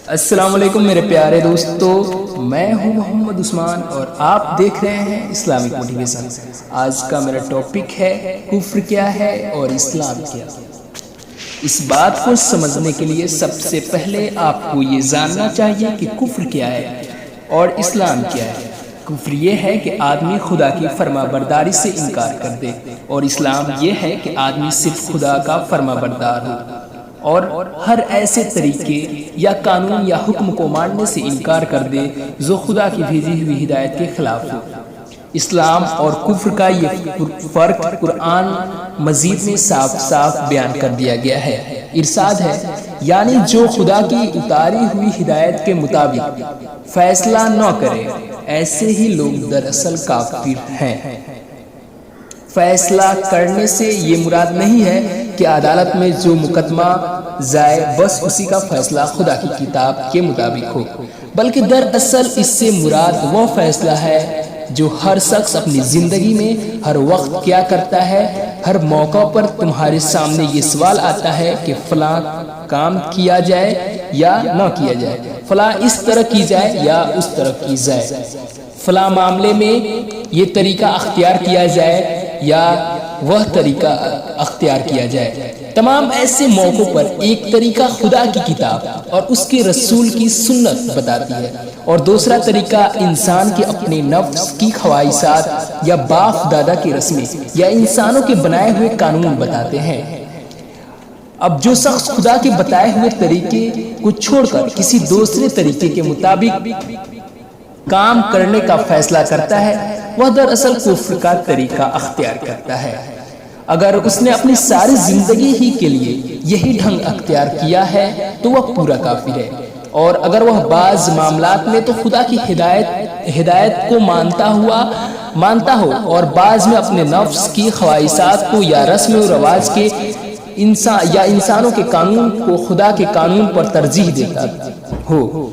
السلام علیکم میرے پیارے دوستو، میں ہوں محمد عثمان اور آپ دیکھ رہے ہیں اسلامک موٹیویشن۔ آج کا میرا ٹاپک ہے کفر کیا ہے اور اسلام کیا۔ اس بات کو سمجھنے کے لیے سب سے پہلے آپ کو یہ جاننا چاہیے کہ کفر کیا ہے اور اسلام کیا ہے۔ کفر یہ ہے کہ آدمی خدا کی فرما برداری سے انکار کر دے، اور اسلام یہ ہے کہ آدمی صرف خدا کا فرما بردار ہو اور ہر ایسے طریقے یا قانون یا حکم کو ماننے سے انکار کر دے جو خدا کی بھیجی ہوئی ہدایت کے خلاف ہو۔ اسلام اور کفر کا یہ فرق قرآن مجید میں صاف صاف بیان کر دیا گیا ہے۔ ارشاد ہے، یعنی جو خدا کی اتاری ہوئی ہدایت کے مطابق فیصلہ نہ کرے، ایسے ہی لوگ دراصل کافر ہیں۔ فیصلہ کرنے سے یہ مراد نہیں ہے کہ عدالت میں جو مقدمہ جائے بس اسی کا فیصلہ خدا کی کتاب کے مطابق ہو، بلکہ دراصل اس سے مراد وہ فیصلہ ہے جو ہر شخص اپنی زندگی میں ہر وقت کیا کرتا ہے۔ ہر موقع پر تمہارے سامنے یہ سوال آتا ہے کہ فلاں کام کیا جائے یا نہ کیا جائے، فلاں اس طرح کی جائے یا اس طرح کی جائے، فلاں معاملے میں یہ طریقہ اختیار کیا جائے یا وہ طریقہ اختیار کیا جائے۔ تمام ایسے موقعوں پر ایک طریقہ خدا کی کتاب اور اس کے رسول کی سنت بتاتی ہے، اور دوسرا طریقہ انسان کے اپنے نفس کی خواہشات یا باپ دادا کی رسمیں یا انسانوں کے بنائے ہوئے قانون بتاتے ہیں۔ اب جو شخص خدا کے بتائے ہوئے طریقے کو چھوڑ کر کسی دوسرے طریقے کے مطابق کام کرنے کا فیصلہ کرتا ہے، وہ دراصل کفر کا طریقہ اختیار کرتا ہے۔ اگر اس نے اپنی ساری زندگی ہی کے لیے یہی ڈھنگ اختیار کیا ہے تو وہ پورا کافر ہے، اور اگر وہ بعض معاملات میں تو خدا کی ہدایت کو مانتا ہو اور بعض میں اپنے نفس کی خواہشات کو یا رسم و رواج کے انسانوں کے قانون کو خدا کے قانون پر ترجیح دیتا ہو،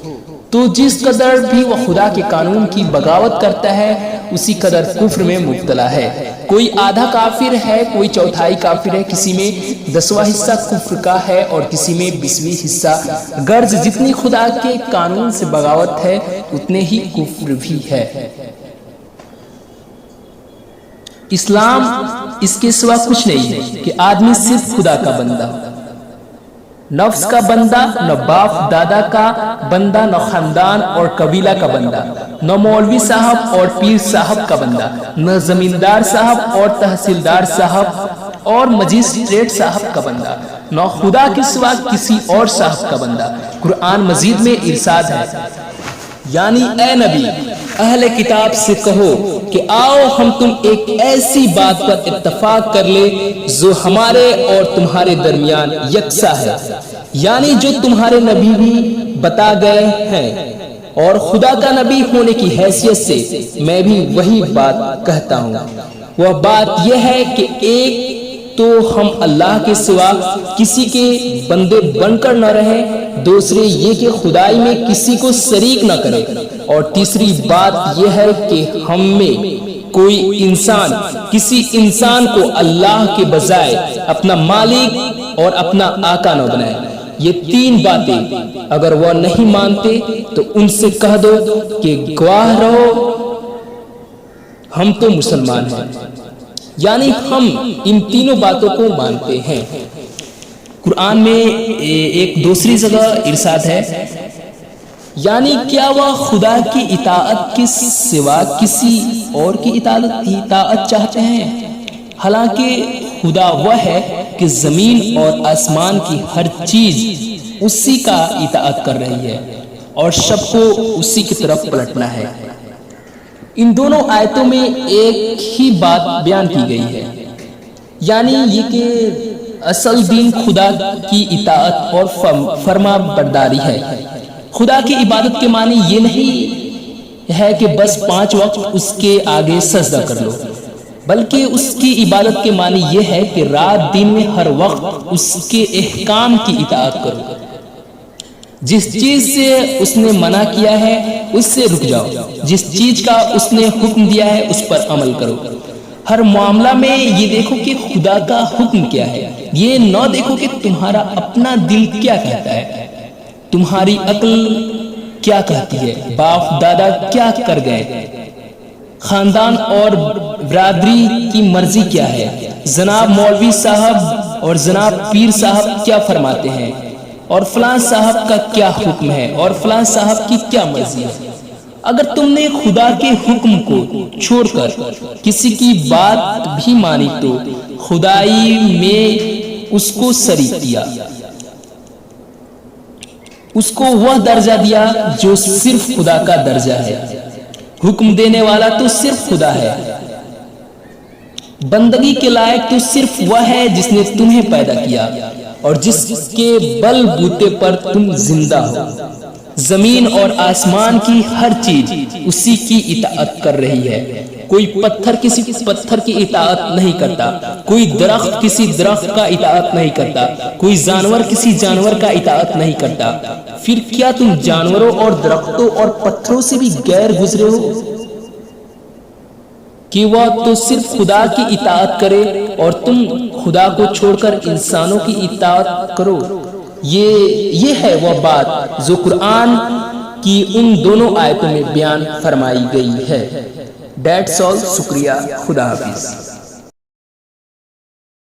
تو جس قدر بھی وہ خدا کے قانون کی بغاوت کرتا ہے اسی قدر کفر میں مبتلا ہے۔ کوئی آدھا کافر ہے، کوئی چوتھائی کافر ہے، کسی میں 10واں حصہ کفر کا ہے اور کسی میں 20واں حصہ۔ غرض جتنی خدا کے قانون سے بغاوت ہے اتنے ہی کفر بھی ہے۔ اسلام اس کے سوا کچھ نہیں ہے کہ آدمی صرف خدا کا بندہ، نفس کا بندہ، نہ باپ دادا کا بندہ، نہ خاندان اور قبیلہ کا بندہ، نہ مولوی صاحب اور پیر صاحب کا بندہ، نہ زمیندار صاحب اور تحصیلدار صاحب اور مجسٹریٹ صاحب کا بندہ، نہ خدا کے سوا کسی اور صاحب کا بندہ۔ قرآن مجید میں ارشاد ہے، یعنی اے نبی اہل کتاب سے کہو کہ آؤ ہم تم ایک ایسی بات پر اتفاق کر لے جو ہمارے اور تمہارے درمیان یکساں ہے، یعنی جو تمہارے نبی بھی بتا گئے ہیں، اور خدا کا نبی ہونے کی حیثیت سے میں بھی وہی بات کہتا ہوں۔ وہ بات یہ ہے کہ ایک تو ہم اللہ کے سوا کسی کے بندے بن کر نہ رہیں، دوسرے یہ کہ خدائی میں کسی کو شریک نہ کرے، اور تیسری بات یہ ہے کہ ہم میں کوئی انسان کسی انسان کو اللہ کے بجائے اپنا مالک اور اپنا آقا نہ بنائے۔ یہ تین باتیں اگر وہ نہیں مانتے تو ان سے کہہ دو کہ گواہ رہو ہم تو مسلمان ہیں، یعنی ہم ان تینوں باتوں کو مانتے ہیں۔ قرآن میں ایک دوسری جگہ ارشاد ہے، یعنی کیا وہ خدا کی اطاعت کے سوا کسی اور کی اطاعت چاہتے ہیں؟ حالانکہ خدا وہ ہے کہ زمین اور آسمان کی ہر چیز اسی کا اطاعت کر رہی ہے اور سب کو اسی کی طرف پلٹنا ہے۔ ان دونوں آیتوں میں ایک ہی بات بیان کی گئی ہے، یعنی یہ کہ اصل دین خدا کی اطاعت اور فرما برداری ہے۔ خدا کی عبادت کے معنی یہ نہیں ہے کہ بس 5 وقت اس کے آگے سجدہ کر لو، بلکہ اس کی عبادت کے معنی یہ ہے کہ رات دن میں ہر وقت اس کے احکام کی اطاعت کرو۔ جس چیز سے اس نے منع کیا ہے اس سے رک جاؤ، جس چیز کا اس نے حکم دیا ہے اس پر عمل کرو۔ ہر معاملہ میں یہ دیکھو کہ خدا کا حکم کیا ہے، یہ نہ دیکھو کہ تمہارا اپنا دل کیا کہتا ہے۔ تمہاری عقل کیا کہتی ہے؟ باپ دادا کیا کر گئے؟ خاندان اور برادری کی مرضی کیا ہے؟ جناب مولوی صاحب اور جناب پیر صاحب کیا فرماتے ہیں؟ اور فلاں صاحب کا کیا حکم ہے؟ اور فلاں صاحب کی کیا مرضی ہے؟ اگر تم نے خدا کے حکم کو چھوڑ کر کسی کی بات بھی مانی تو خدائی میں اس کو شریک کیا، اس کو وہ درجہ دیا جو صرف خدا کا درجہ ہے۔ حکم دینے والا تو صرف خدا ہے، بندگی کے لائق تو صرف وہ ہے جس نے تمہیں پیدا کیا اور جس کے بل بوتے پر تم زندہ ہو۔ زمین اور آسمان کی ہر چیز اسی کی اطاعت کر رہی ہے۔ کوئی پتھر کسی پتھر کی اطاعت نہیں کرتا، کوئی درخت کسی درخت کا اطاعت نہیں کرتا، کوئی جانور کسی جانور کا اطاعت نہیں کرتا۔ پھر کیا تم جانوروں اور درختوں اور پتھروں سے بھی غیر گزرے ہو کہ وہ تو صرف خدا کی اطاعت کرے اور تم خدا کو چھوڑ کر انسانوں کی اطاعت کرو؟ یہ ہے وہ بات جو قرآن کی ان دونوں آیتوں میں بیان فرمائی گئی ہے۔ That's all. شکریہ، خدا حافظ۔